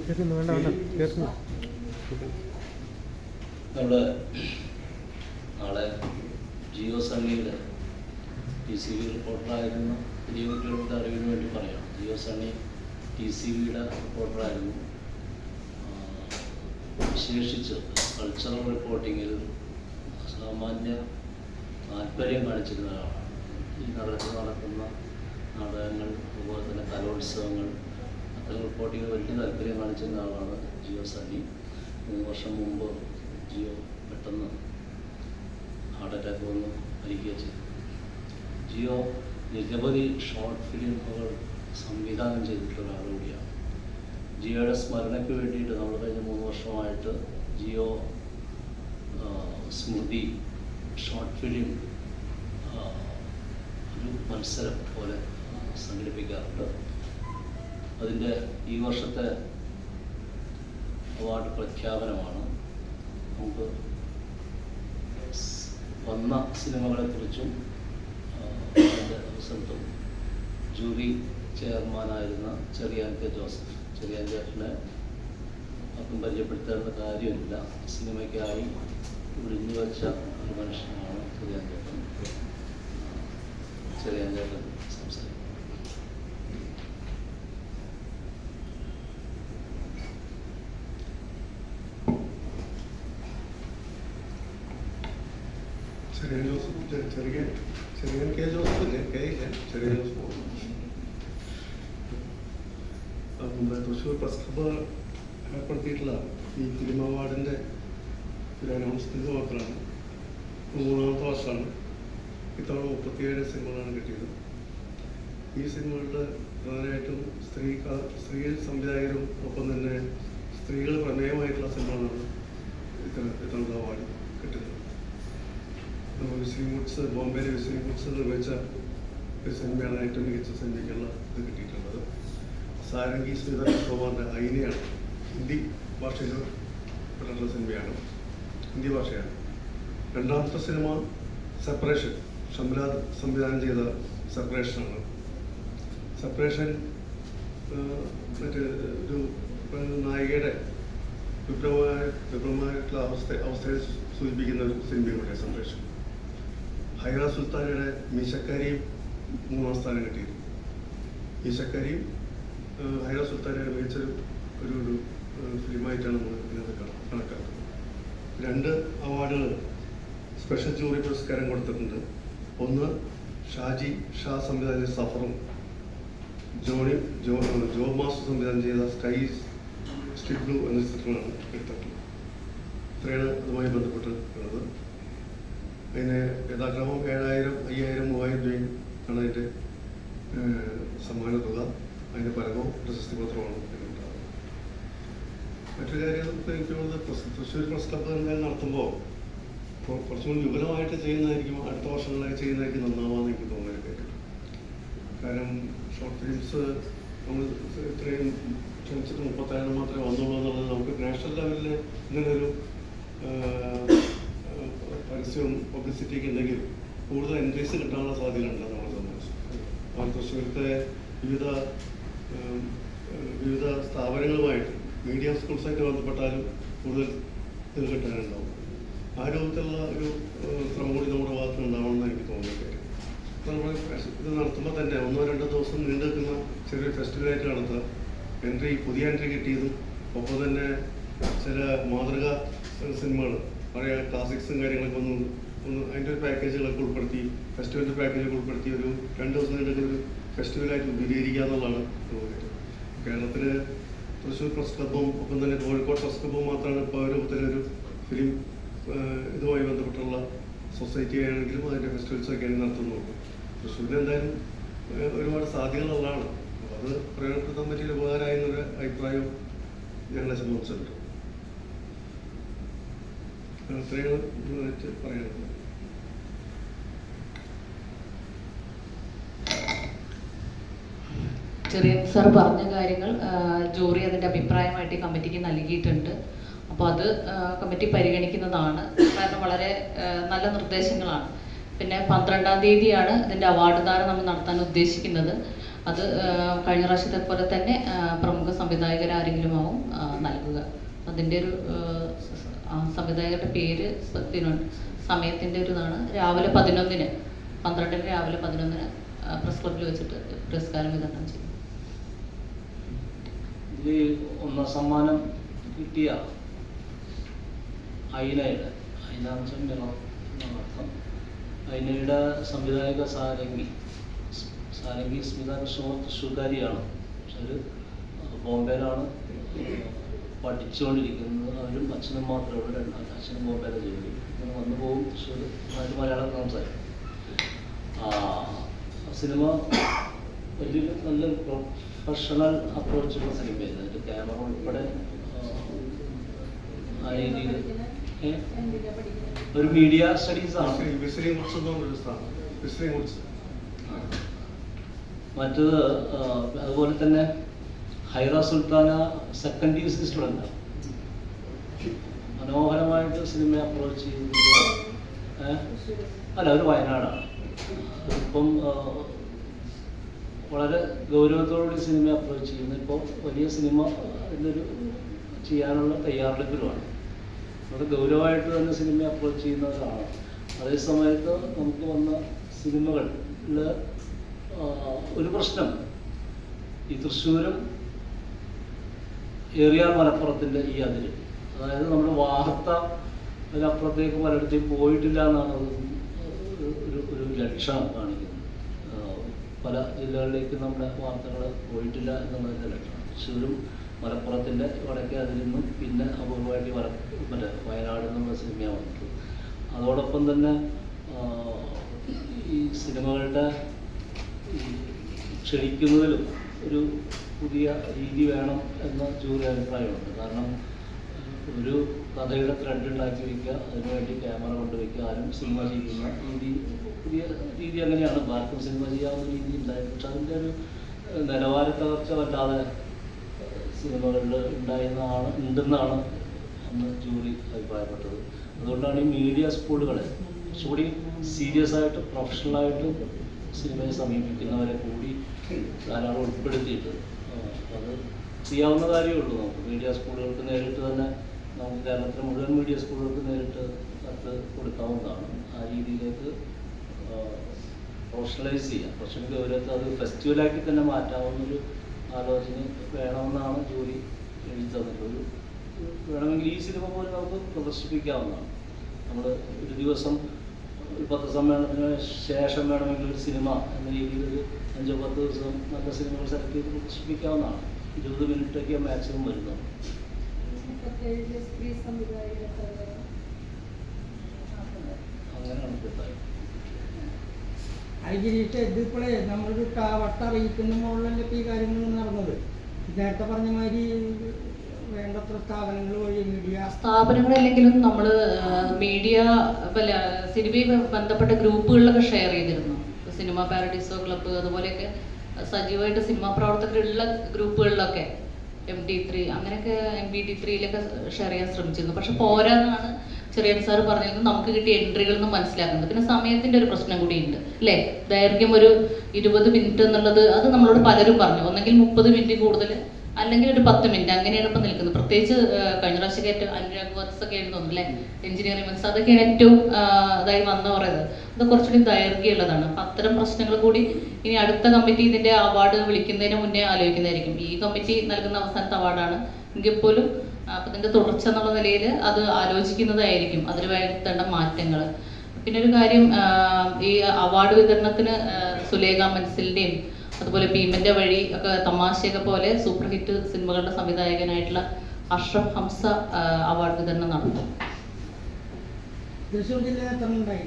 നമ്മുടെ നാളെ ജിയോ സണ്ണിയുടെ TCV റിപ്പോർട്ടറായിരുന്നു. പുതിയ കുട്ടികളുടെ അറിവിന് വേണ്ടി പറയാം. ജിയോ സണ്ണി TCVയുടെ റിപ്പോർട്ടറായിരുന്നു. വിശേഷിച്ച് കൾച്ചറൽ റിപ്പോർട്ടിങ്ങിൽ സാമാന്യ താല്പര്യം കാണിച്ചിരുന്ന ആളാണ്. ഈ നടക്കുന്ന നാടകങ്ങൾ, അതുപോലെ തന്നെ കലോത്സവങ്ങൾ, അത്തരം റിപ്പോർട്ടിങ്ങിൽ വലിയ താല്പര്യം കാണിച്ചിരുന്ന ആളാണ് ജിയോ സണ്ണി. 3 വർഷം മുമ്പ് ജിയോ പെട്ടെന്ന് ഹാർട്ട് അറ്റാക്ക് വന്ന് മരിക്കുകയും ചെയ്തു. ജിയോ നിരവധി ഷോർട്ട് ഫിലിമുകൾ സംവിധാനം ചെയ്തിട്ടുള്ള ഒരാൾ കൂടിയാണ്. ജിയോയുടെ സ്മരണയ്ക്ക് വേണ്ടിയിട്ട് നമ്മൾ കഴിഞ്ഞ 3 വർഷമായിട്ട് ജിയോ സ്മൃതി ഷോർട്ട് ഫിലിം ഒരു മത്സരം പോലെ സംഘടിപ്പിക്കാറുണ്ട്. അതിൻ്റെ ഈ വർഷത്തെ അവാർഡ് പ്രഖ്യാപനമാണ്. നമുക്ക് വന്ന സിനിമകളെക്കുറിച്ചും അതിൻ്റെ അവസരത്തും ജൂറി ചെയർമാനായിരുന്ന ചെറിയാൻ കെ ജോസഫ്, ചെറിയാൻ ചേട്ടനെ ആർക്കും പരിചയപ്പെടുത്തേണ്ട കാര്യമില്ല. സിനിമയ്ക്കായി ഒഴിഞ്ഞു വച്ച ഒരു മനുഷ്യനാണ് ചെറിയാൻ ചേട്ടൻ. ചെറിയാൻ ചേട്ടൻ സംസാരിക്കും. ചെറിയാൻ ജോസഫ്, ചെറിയാൻ കെ ജോസഫ് ഇല്ലേ? ചെറിയാൻ ജോസഫ്. നമ്മുടെ തൃശ്ശൂർ പ്രസ് ക്ലബ്ബ് ഏർപ്പെടുത്തിയിട്ടുള്ള ഈ ഫിലിം അവാർഡിൻ്റെ ഒരു അനൗൺസ്മെൻറ്റ് മാത്രമാണ്. 3ാമത്തെ വർഷമാണ്. ഇത്തവണ 37 സിനിമകളാണ് കിട്ടിയത്. ഈ സിനിമകളിൽ പ്രധാനമായിട്ടും സ്ത്രീ സംവിധായകരും ഒപ്പം തന്നെ സ്ത്രീകൾ പ്രമേയമായിട്ടുള്ള സിനിമകളാണ് ഇത്തവണത്തെ അവാർഡ് കിട്ടുന്നത്. വിസിലിംഗ് വുഡ്സ്, ബോംബെയിലെ വിസിലിംഗ് വുഡ്സ് നിർമ്മിച്ച ഒരു സിനിമയാണ് ഏറ്റവും മികച്ച സിനിമയ്ക്കുള്ള ഇത് കിട്ടിയിട്ടുള്ളത്. സാരംഗി സ്മിത കുമാറിൻ്റെ ഐനയാണ്. ഹിന്ദി ഭാഷയിൽ പെട്ടിട്ടുള്ള സിനിമയാണ്, ഹിന്ദി ഭാഷയാണ്. 2ാമത്തെ സിനിമ സെപ്പറേഷൻ, ഷംലാദ് സംവിധാനം ചെയ്ത സെപ്പറേഷനാണ്. സെപ്പറേഷൻ ഒരു നായികയുടെ വിപ്ലവമായിട്ടുള്ള അവസ്ഥയെ സൂചിപ്പിക്കുന്ന ഒരു സിനിമയുടെ സെപ്പറേഷൻ. ഹൈറ സുൽത്താനയുടെ മീശക്കാരിയും 3ാം സ്ഥാനം കിട്ടിയിരുന്നു. മീശക്കാരിയും ഹൈറ സുൽത്താനയുടെ മികച്ചൊരു ഒരു ഫിലിമായിട്ടാണ് നമ്മൾ ഇതിനകത്ത് കണക്കാക്കുന്നത്. 2 അവാർഡുകൾ സ്പെഷ്യൽ ജൂറി പുരസ്കാരം കൊടുത്തിട്ടുണ്ട്. ഒന്ന് ഷാജി ഷാ സംവിധാനം ചെയ്ത സഫറും ജോ മാസ്റ്റർ സംവിധാനം ചെയ്ത സ്കൈ സ്റ്റിൽ ബ്ലൂ എന്ന ചിത്രങ്ങളാണ് എടുത്തിട്ടുള്ളത്. ഇത്രയാണ് അതുമായി ബന്ധപ്പെട്ടുള്ളത്. അതിന് യഥാക്രമം 7,000, 5,000, 3,000 രൂപയും ആണ് അതിൻ്റെ സമ്മാന തുക. അതിൻ്റെ പരമവും പ്രശസ്തി പത്രമാണ് ഇതിനുണ്ടാകുന്നത്. മറ്റൊരു കാര്യം എനിക്ക് തോന്നുന്നത് തൃശ്ശൂർ പ്രസ് ക്ലബ്ബ് എന്തായാലും നടത്തുമ്പോൾ കുറച്ചും കൂടി വിപുലമായിട്ട് ചെയ്യുന്നതായിരിക്കും, അടുത്ത വർഷങ്ങളിലായി ചെയ്യുന്നതായിരിക്കും നന്നാവാന്ന് എനിക്ക് തോന്നുന്നൊരു കാര്യം. കാരണം ഷോർട്ട് ഫിലിംസ് നമ്മൾ ഇത്രയും ക്ഷണിച്ചിട്ട് 37 മാത്രമേ വന്നുള്ളൂ എന്നുള്ളത് നമുക്ക് നാഷണൽ ലെവലിൽ ഇങ്ങനൊരു പരസ്യവും പബ്ലിസിറ്റിയൊക്കെ ഉണ്ടെങ്കിൽ കൂടുതൽ എൻട്രീസ് കിട്ടാനുള്ള സാധ്യതയുണ്ട് നമ്മളെ സംബന്ധിച്ച്. തൃശ്ശൂരത്തെ വിവിധ സ്ഥാപനങ്ങളുമായിട്ട് മീഡിയ സ്കൂൾസായിട്ട് ബന്ധപ്പെട്ടാലും കൂടുതൽ ഇത് കിട്ടാനുണ്ടാവും. ആ രൂപത്തിലുള്ള ഒരു ശ്രമം കൂടി നമ്മുടെ ഭാഗത്ത് ഉണ്ടാവണമെന്ന് എനിക്ക് തോന്നുന്നത്. നമ്മൾ ഇത് നടത്തുമ്പോൾ തന്നെ 1-2 ദിവസം നീണ്ടു നിൽക്കുന്ന ചെറിയൊരു ഫെസ്റ്റിവലായിട്ട് നടത്തുക. പുതിയ എൻട്രി കിട്ടിയതും ഒപ്പം തന്നെ ചില മാതൃക സിനിമകൾ, പഴയ ക്ലാസിക്സും കാര്യങ്ങളൊക്കെ ഒന്ന് അതിൻ്റെ ഒരു പാക്കേജുകളൊക്കെ ഉൾപ്പെടുത്തി, ഫെസ്റ്റിവലിൻ്റെ പാക്കേജുകൾ ഉൾപ്പെടുത്തി ഒരു 2 ദിവസം നീണ്ടുന്ന ഒരു ഫെസ്റ്റിവലായിട്ട് വിപുലീകരിക്കുക എന്നുള്ളതാണ് തോന്നിയത്. കേരളത്തിൽ തൃശ്ശൂർ പ്രസ് ക്ലബ്ബും ഒപ്പം തന്നെ കോഴിക്കോട് പ്രസ് ക്ലബ്ബും മാത്രമാണ് ഇപ്പോൾ രൂപത്തിലൊരു ഫിലിം ഇതുമായി ബന്ധപ്പെട്ടുള്ള സൊസൈറ്റി ആണെങ്കിലും അതിൻ്റെ ഫെസ്റ്റിവൽസൊക്കെയാണ് നടത്തുന്നുള്ളൂ. തൃശ്ശൂരിൽ എന്തായാലും ഒരുപാട് സാധ്യതകളുള്ളതാണ്. അപ്പോൾ അത് പ്രയോജനപ്പെടുത്താൻ പറ്റിയ ഉപകാരമായ എന്നൊരു അഭിപ്രായം ഞങ്ങളെ സംബന്ധിച്ചിട്ടുണ്ട്. അത്രയാണ് പറയാനുള്ളത്. ചെറിയ സാർ പറഞ്ഞ കാര്യങ്ങൾ ജൂറി അതിൻ്റെ അഭിപ്രായമായിട്ട് കമ്മിറ്റിക്ക് നൽകിയിട്ടുണ്ട്. അപ്പോൾ അത് കമ്മിറ്റി പരിഗണിക്കുന്നതാണ്. കാരണം വളരെ നല്ല നിർദ്ദേശങ്ങളാണ്. പിന്നെ 12-ാം തീയതിയാണ് ഇതിൻ്റെ അവാർഡ് ദാനം നമ്മൾ നടത്താൻ ഉദ്ദേശിക്കുന്നത്. അത് കഴിഞ്ഞ പ്രാവശ്യത്തെ പോലെ തന്നെ പ്രമുഖ സംവിധായകരാരെങ്കിലും ആവും നൽകുക. അതിൻ്റെ ഒരു സംവിധായകരുടെ പേര് സമയത്തിൻ്റെ ഒരു ഇതാണ്. രാവിലെ 11-ന് 12-ന് രാവിലെ 11-ന് പ്രസ് ക്ലബ്ബിൽ വെച്ചിട്ട് പുരസ്കാരം വിതരണം ചെയ്യും. ഇതിൽ ഒന്നാം സമ്മാനം കിട്ടിയ അയിനയുടെ അയിനയുടെ സംവിധായക സാരംഗി സ്മിത തൃശ്ശൂർക്കാരിയാണ്. പക്ഷെ ഒരു ബോംബെയിലാണ് പഠിച്ചുകൊണ്ടിരിക്കുന്നത്. അവരും അച്ഛനും മാത്രമേ ഉള്ളൂ. അച്ഛനും ബോംബെയിലെ ജോലി വന്നു പോകും. തൃശ്ശൂർ നന്നായിട്ട് മലയാളം സംസാരിക്കും. സിനിമ വലിയ നല്ല പ്രൊഫഷണൽ അപ്രോച്ചുള്ള സിനിമയായിരുന്നു. അതിൻ്റെ ക്യാമറ ഉൾപ്പെടെ ആ രീതിയിൽ ഒരു മീഡിയ സ്റ്റഡീസ് ആണ്. മറ്റത് അതുപോലെ തന്നെ ഹൈറ സുൽത്താന സെക്കൻഡ് ഇയർ സ്റ്റുഡൻ്റ് മനോഹരമായിട്ട് സിനിമയെ അപ്രോച്ച് ചെയ്തിട്ട് അല്ല, ഒരു വയനാടാണ്. ഇപ്പം വളരെ ഗൗരവത്തോടുകൂടി സിനിമ അപ്രോച്ച് ചെയ്യുന്നു. ഇപ്പോൾ വലിയ സിനിമ എന്നൊരു ചെയ്യാനുള്ള തയ്യാറെടുപ്പിലുമാണ്. വളരെ ഗൗരവമായിട്ട് തന്നെ സിനിമയെ അപ്രോച്ച് ചെയ്യുന്നവരാണ്. അതേ സമയത്ത് നമുക്ക് വന്ന സിനിമകളിൽ ഒരു പ്രശ്നം, ഈ തൃശ്ശൂരും ഏറിയാൽ മലപ്പുറത്തിൻ്റെ ഈ അതിര്, അതായത് നമ്മുടെ വാർത്ത അതിനപ്പുറത്തേക്ക് പലയിടത്തേക്കും പോയിട്ടില്ല എന്നാണ് ഒരു ലക്ഷണം കാണിക്കുന്നത്. പല ജില്ലകളിലേക്ക് നമ്മുടെ വാർത്തകൾ പോയിട്ടില്ല എന്നുള്ളതിൻ്റെ ലക്ഷണം. തൃശ്ശൂരും മലപ്പുറത്തിൻ്റെ വടക്കേ അതിൽ നിന്നും പിന്നെ അപൂർവമായിട്ട് മറ്റേ വയനാട് എന്നുള്ള സിനിമയാണ് വന്നത്. അതോടൊപ്പം തന്നെ ഈ സിനിമകളുടെ ക്ഷണിക്കുന്നതിലും ഒരു പുതിയ രീതി വേണം എന്ന ജൂറി അഭിപ്രായമുണ്ട്. കാരണം ഒരു കഥയുടെ ത്രെഡ് ഉണ്ടാക്കി വയ്ക്കുക, അതിനുവേണ്ടി ക്യാമറ കൊണ്ടുവയ്ക്കുക, ആരും സിനിമ ചെയ്യുന്ന രീതി പുതിയ രീതി അങ്ങനെയാണ്. ആർക്കും സിനിമ ചെയ്യാവുന്ന രീതി ഉണ്ടായിരുന്നു. പക്ഷെ അതിൻ്റെ ഒരു നിലവാര തകർച്ച വല്ലാതെ സിനിമകളിൽ ഉണ്ടെന്നാണ് അന്ന് ജൂറി അഭിപ്രായപ്പെട്ടത്. അതുകൊണ്ടാണ് ഈ മീഡിയ സ്കൂളുകളെ കുറച്ചുകൂടി സീരിയസ് ആയിട്ട് പ്രൊഫഷണലായിട്ട് സിനിമയെ സമീപിക്കുന്നവരെ കൂടി ധാരാളം ഉൾപ്പെടുത്തിയിട്ട് അത് ചെയ്യാവുന്ന കാര്യമേ ഉള്ളൂ. നമുക്ക് മീഡിയ സ്കൂളുകൾക്ക് നേരിട്ട് തന്നെ നമുക്ക് കേരളത്തിലെ മുഴുവൻ മീഡിയ സ്കൂളുകൾക്ക് നേരിട്ട് കത്ത് കൊടുക്കാവുന്നതാണ്. ആ രീതിയിലേക്ക് പ്രൊഫഷണലൈസ് ചെയ്യാം. കുറച്ചുകൂടി ഗൗരവത്തിൽ അത് ഫെസ്റ്റിവലാക്കി തന്നെ മാറ്റാവുന്നൊരു ആലോചന വേണമെന്നാണ് ജോലി എഴുതി തന്നിട്ടുള്ളത്. വേണമെങ്കിൽ ഈ സിനിമ പോലും നമുക്ക് പ്രദർശിപ്പിക്കാവുന്നതാണ്. നമ്മൾ ഒരു ദിവസം ഒരു പത്രസമ്മേളനത്തിന് ശേഷം വേണമെങ്കിൽ ഒരു സിനിമ എന്ന രീതിയിൽ ഒരു 5-10 ദിവസം നല്ല സിനിമകൾ സെലക്ട് ചെയ്ത് പ്രദർശിപ്പിക്കാവുന്നതാണ്. 20 മിനിറ്റൊക്കെ മാക്സിമം വരുന്നത്. അങ്ങനെയാണ് ഇപ്പോഴത്തെ അരികിരിട്ട് ഇതിപ്പോഴേ നമ്മളൊരു വട്ടറിയിക്കുന്ന മുകളിലല്ലേ ഇപ്പോൾ ഈ കാര്യങ്ങൾ നടന്നത്. നേരത്തെ പറഞ്ഞ മാതിരി വേണ്ടത്ര സ്ഥാപനങ്ങൾ വഴി സ്ഥാപനങ്ങളല്ലെങ്കിലും നമ്മൾ മീഡിയ സിനിമയിൽ ബന്ധപ്പെട്ട ഗ്രൂപ്പുകളിലൊക്കെ ഷെയർ ചെയ്തിരുന്നു. സിനിമ പാരഡൈസോ ക്ലബ്ബ് അതുപോലെയൊക്കെ സജീവമായിട്ട് സിനിമാ പ്രവർത്തകരുള്ള ഗ്രൂപ്പുകളിലൊക്കെ MD3 അങ്ങനെയൊക്കെ MBD3-ലൊക്കെ ഷെയർ ചെയ്യാൻ ശ്രമിച്ചിരുന്നു. പക്ഷെ പോരാന്നാണ് ചെറിയൻ സാർ പറഞ്ഞിരുന്നത്. നമുക്ക് കിട്ടിയ എൻട്രികളിൽ നിന്ന് മനസ്സിലാക്കുന്നത്. പിന്നെ സമയത്തിൻ്റെ ഒരു പ്രശ്നം കൂടിയുണ്ട് അല്ലേ. ദൈർഘ്യം ഒരു 20 മിനിറ്റ് എന്നുള്ളത് അത് നമ്മളോട് പലരും പറഞ്ഞു. ഒന്നെങ്കിൽ 30 മിനിറ്റ് കൂടുതൽ, അല്ലെങ്കിൽ ഒരു 10 മിനിറ്റ്, അങ്ങനെയാണ് ഇപ്പം നിൽക്കുന്നത്. പ്രത്യേകിച്ച് കഴിഞ്ഞ പ്രാവശ്യമൊക്കെ ഏറ്റവും അനുരാഗ് വർക്ക്സ് ഒക്കെ എഴുതുന്നു അല്ലേ, എഞ്ചിനീയറിംഗ് വർക്ക്സ്, അതൊക്കെയാണ് ഏറ്റവും ഇതായി വന്നു പറയുന്നത്. അത് കുറച്ചുകൂടി ദൈർഘ്യമുള്ളതാണ്. അപ്പം അത്തരം പ്രശ്നങ്ങൾ കൂടി ഇനി അടുത്ത കമ്മിറ്റി ഇതിൻ്റെ അവാർഡ് വിളിക്കുന്നതിന് മുന്നേ ആലോചിക്കുന്നതായിരിക്കും. ഈ കമ്മിറ്റി നൽകുന്ന അവസാനത്തെ അവാർഡാണ് എങ്കിൽ പോലും അപ്പം ഇതിൻ്റെ തുടർച്ച എന്നുള്ള നിലയിൽ അത് ആലോചിക്കുന്നതായിരിക്കും, അതിൽ വരുത്തേണ്ട മാറ്റങ്ങൾ. പിന്നെ ഒരു കാര്യം, ഈ അവാർഡ് വിതരണത്തിന് സുലേഖ മൻസിലിൻ്റെയും അതുപോലെ ഭീമന്റെ വഴി ഒക്കെ തമാശയൊക്കെ പോലെ സൂപ്പർ ഹിറ്റ് സിനിമകളുടെ സംവിധായകനായിട്ടുള്ള അഷ്റഫ് ഹംസ അവാർഡ് വിതരണം നടന്നു. തൃശ്ശൂർ ജില്ലയിൽ എത്ര ഉണ്ടായി?